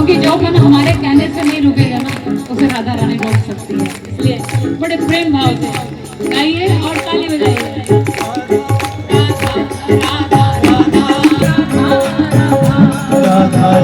क्योंकि जो मन हमारे कहने से नहीं रुकेगा ना उसे राधा रानी रोक सकती है। इसलिए बड़े प्रेम भाव से गाइए और ताली बजाइए। राधा राधा राधा राधा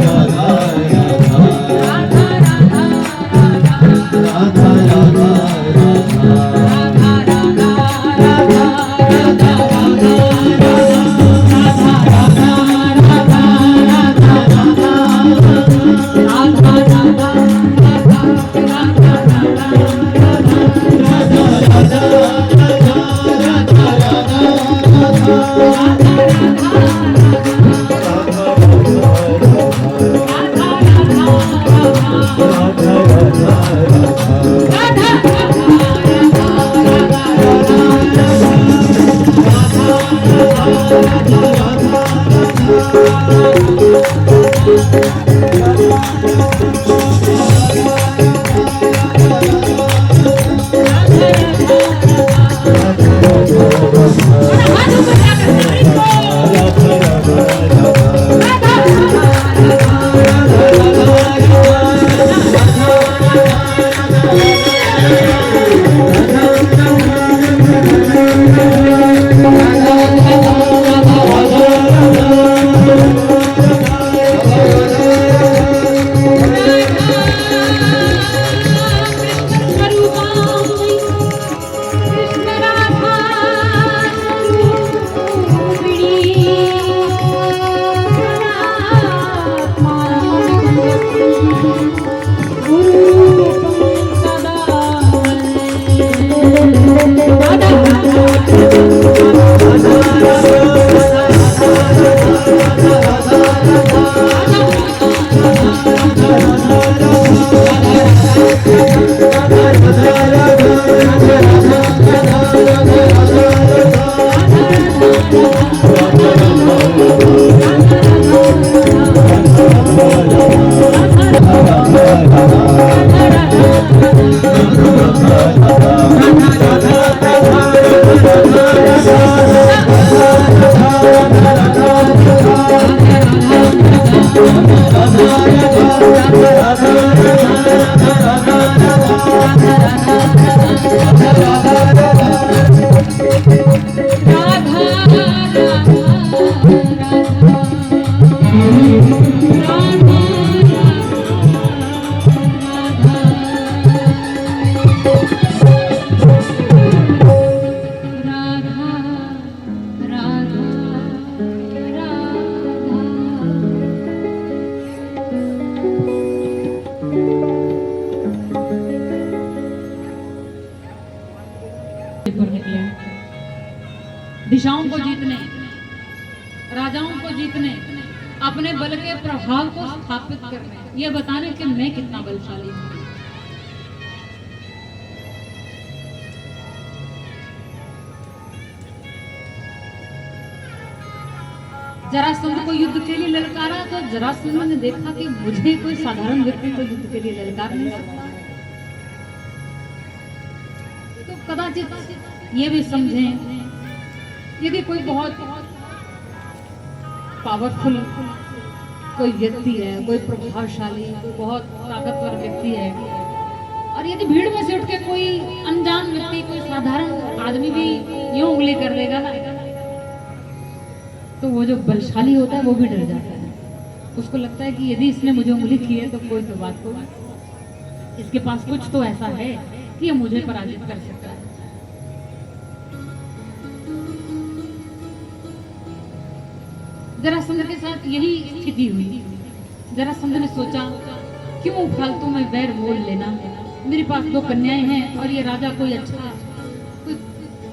दिशाओं को जीतने, राजाओं को जीतने, अपने बल के प्रभाव को स्थापित करने, ये बताने कि मैं कितना बलशाली हूं। जरासंध को युद्ध के लिए ललकारा तो जरासंध ने देखा कि मुझे कोई साधारण व्यक्ति को युद्ध के लिए ललकार नहीं सकता, तो कदाचित ये भी समझें यदि कोई बहुत पावरफुल कोई व्यक्ति है, कोई प्रभावशाली, कोई बहुत ताकतवर व्यक्ति है, और यदि भीड़ में से उठ के कोई अनजान व्यक्ति, कोई साधारण आदमी भी यूं उंगली कर देगा ना, तो वो जो बलशाली होता है वो भी डर जाता है। उसको लगता है कि यदि इसने मुझे उंगली की है तो कोई तो बात होगा, इसके पास कुछ तो ऐसा है कि ये मुझे पराजित कर सकता है। जरासंध के साथ यही स्थिति हुई। जरासंध ने सोचा क्यों फालतू में बैर मोल लेना, मेरे पास 2 कन्याएं हैं और ये राजा कोई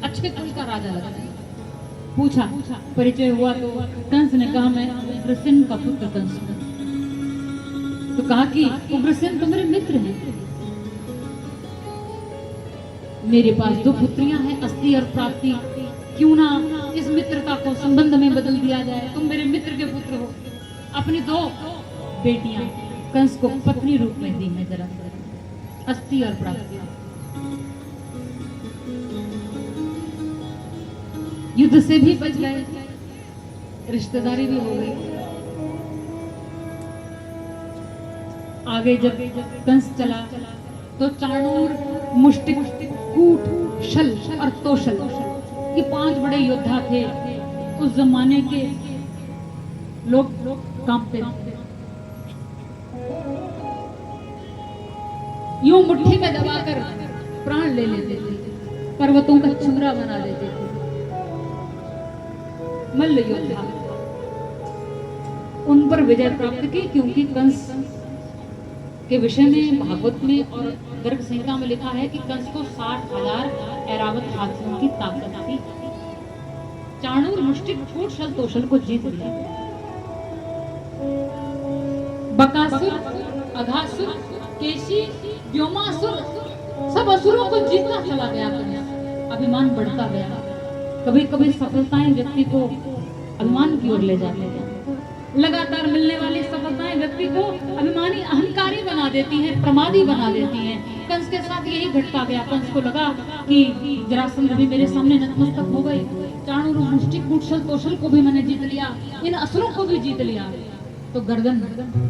अच्छे कुल का राजा लगा है। पूछा, परिचय हुआ तो कंस ने कहा मैं उग्रसेन का पुत्र कंस हूं। तो कहा कि उग्रसेन तो मेरे मित्र हैं, मेरे पास 2 पुत्रियां हैं अस्ति और प्राप्ति, क्यों ना इस मित्रता को संबंध में बदल दिया जाए, तुम मेरे मित्र के पुत्र हो। अपनी 2 बेटियां कंस को पत्नी रूप में दी है जरा, अस्ति और प्राप्ति। युद्ध से भी बच गए, रिश्तेदारी भी हो गई। आगे जब कंस चला तो चाणूर, मुष्टिक, कूट, शल और तोशल, ये 5 बड़े योद्धा थे। उस जमाने के लोग कांपते थे, यूं मुट्ठी में दबाकर प्राण ले लेते थे, पर्वतों का चूरा बना देते थे। मल्ल योद्धा, उन पर विजय प्राप्त की, क्योंकि कंस के विषय में भागवत में और गर्ग संहिता में लिखा है कि कंस को 60,000 ऐरावत हाथियों की ताकत थी। चाणूर, मुष्टिक, कूट, शल, तोशल को जीत लिया। बकासुर, अघासुर, केशी, व्योमासुर, सब असुरों को जीतता चला गया। अभिमान बढ़ता गया। कभी कभी सफलताएं व्यक्ति को अभिमान की ओर ले जाती हैं। लगातार मिलने वाली सफलताएं व्यक्ति को अभिमानी, अहंकारी बना देती हैं, प्रमादी बना देती हैं। कंस के साथ यही घटता गया। कंस को लगा कि जरासंध भी मेरे सामने नतमस्तक हो गए, चाणूर, मुष्टिक, कूट, शल, तोशल को भी मैंने जीत लिया, इन असुरों को भी जीत लिया, तो गर्दन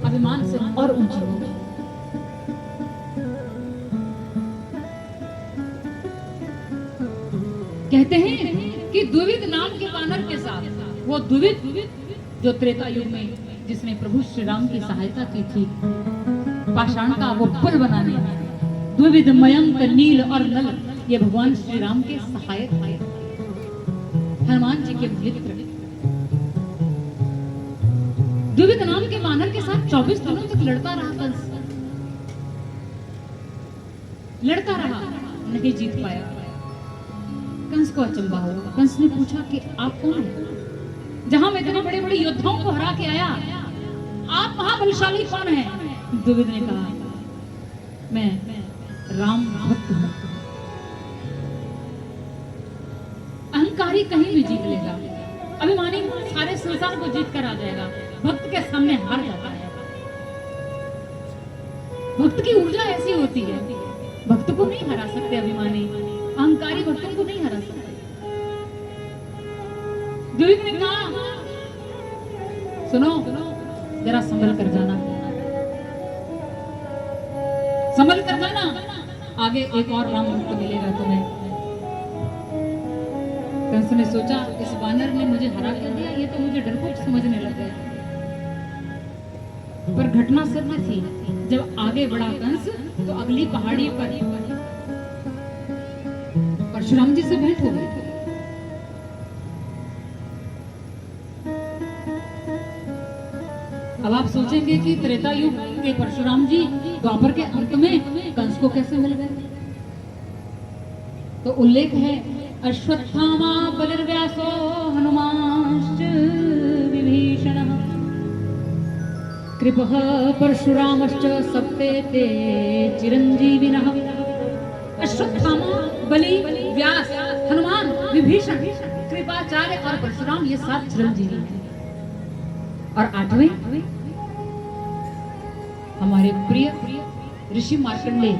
अभिमान से और ऊंची हो गई। कहते हैं कि द्विविद नाम के वानर के साथ, वो द्विविद जो त्रेता युग में जिसने प्रभु श्री राम की सहायता की थी पाषाण का वो पुल बनाने में, द्विविद, मयंक, नील और नल, ये भगवान श्री राम के सहायक थे, हनुमान जी के मित्र। द्विविद नाम के वानर के साथ 24 दिनों तक लड़ता रहा कंस, लड़ता रहा, नहीं जीत पाया। कंस को अचंभा हुआ। कंस ने पूछा कि आप कौन हैं? जहां मैं इतने बड़े बड़े योद्धाओं को हरा के आया, आप महाबलशाली कौन हैं? द्विविद ने कहा, मैं राम भक्त हूं। अहंकारी कहीं भी जीत लेगा, अभिमानी सारे संसार को जीत कर आ जाएगा, भक्त के सामने हार जाता है। भक्त की ऊर्जा ऐसी होती है, भक्त को नहीं हरा सकते अभिमानी, अहंकारी भक्तों को नहीं हरा सकते। द्विविद ने कहा, सुनो, जरा संभल कर जाना, संभल कर जाना, आगे एक और राम भक्त मिलेगा तुम्हें। कंस ने सोचा, इस वानर ने मुझे हरा कर दिया, ये तो मुझे डरपोक समझने लग गया। पर घटना सत्य थी। जब आगे बढ़ा कंस तो अगली पहाड़ी पर परशुराम जी से भेंट हो गई। अब आप सोचेंगे कि त्रेता युग के परशुराम जी द्वापर के अंत में कंस को कैसे मिल गए? तो उल्लेख है, अश्वत्थामा बलिर्व्यासो हनुमांश्च विभीषणः कृपः परशुरामश्च सप्ते ते चिरंजीविनः। अश्वत्थामा, बलि, व्यास, हनुमान, विभीषण, कृपाचार्य और परशुराम, ये 7 चिरंजीवी हैं। और 8वें हमारे प्रिय ऋषि मार्कंडेय।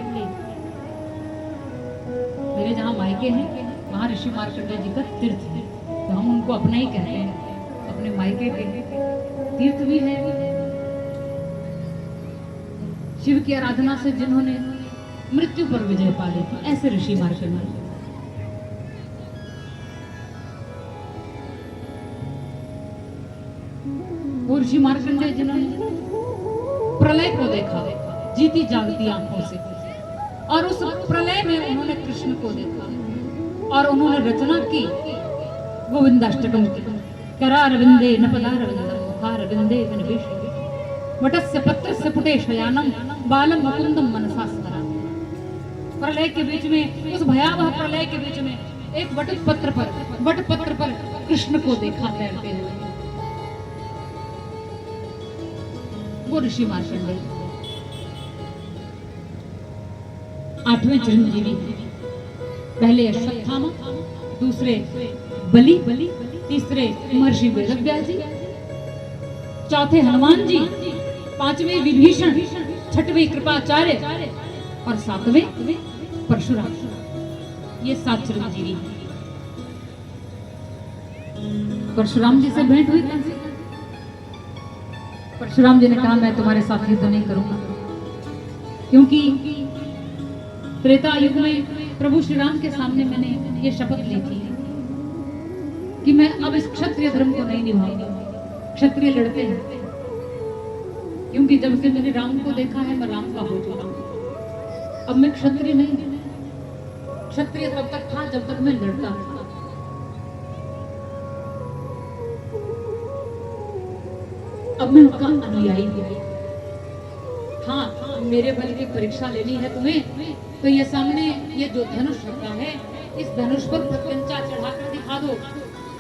मेरे जहां मायके हैं वहां ऋषि मार्कंडेय जी का तीर्थ है, तो हम उनको अपना ही कहते हैं, अपने मायके के तीर्थ भी है। शिव की आराधना से जिन्होंने मृत्यु पर विजय पा ली थी, ऐसे ऋषि मार्कंडेय। वो ऋषि मार्कंडेय जिन्होंने प्रलय को देखा जीती जागती आंखों से, और उस प्रलय में उन्होंने कृष्ण को देखा और उन्होंने रचना की गोविंदाष्टकम की। करारविंदे न पदारविंदम मुखारविंदे विनिवेशयति वटस्य पत्रस्य पुटे शयानम बालम मुकुंदम मनसा स्मरामि। प्रलय के बीच में, उस भयावह प्रलय के बीच में एक वटपत्र पर कृष्ण को देखा तैरते हुए, वो ऋषि मार्कंडेय। 8वें चिरंजीवी, पहले अश्वत्थामा, दूसरे बलि, तीसरे महर्षि वेदव्यास जी, चौथे हनुमान जी, 5वें विभीषण, 6वें कृपाचार्य और 7वें परशुराम। ये 7 चिरंजीवी। परशुराम जी से भेंट हुई। परशुराम जी ने कहा, मैं तुम्हारे साथ युद्ध नहीं करूंगा, क्योंकि त्रेता युग में प्रभु श्री राम के सामने मैंने ये शपथ ली थी कि मैं अब इस क्षत्रिय धर्म को नहीं निभाऊंगा। क्षत्रिय लड़ते हैं, क्योंकि जब से मैंने राम को देखा है मैं राम का हो चुका हूं। अब मैं क्षत्रिय नहीं, क्षत्रिय तब तक था जब तक मैं लड़ता था। अब मैं उनका अनुयायी भी। हाँ, मेरे बल की परीक्षा लेनी है तुम्हें, तो ये सामने ये जो धनुष रखा है, इस धनुष पर प्रत्यंचा चढ़ाकर दिखा दो।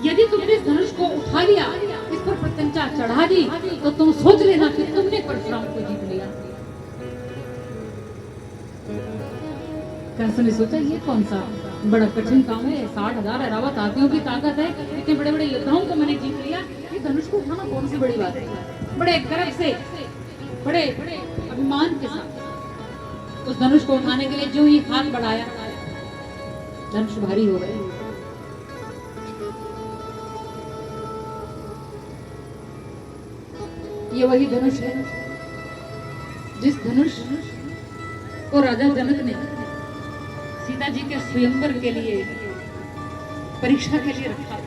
यदि तुमने इस धनुष को उठा लिया, इस पर प्रत्यंचा चढ़ा दी, तो तुम सोच लेना कि तुमने परशुराम को जीत लिया। कंस ने सोचा ये कौन सा बड़ा कठिन काम है, 60,000 ऐरावत हाथियों की ताकत है, इतने बड़े बड़े योद्धाओं को मैंने जीत लिया, ये धनुष को उठाना कौन सी बड़ी बात है। बड़े गर्व से, बड़े अभिमान के साथ उस धनुष को उठाने के लिए जो ही हाथ बढ़ाया, धनुष भारी हो गए। ये वही धनुष है जिस धनुष को राजा जनक ने सीता जी के स्वयंवर के लिए, परीक्षा के लिए रखा।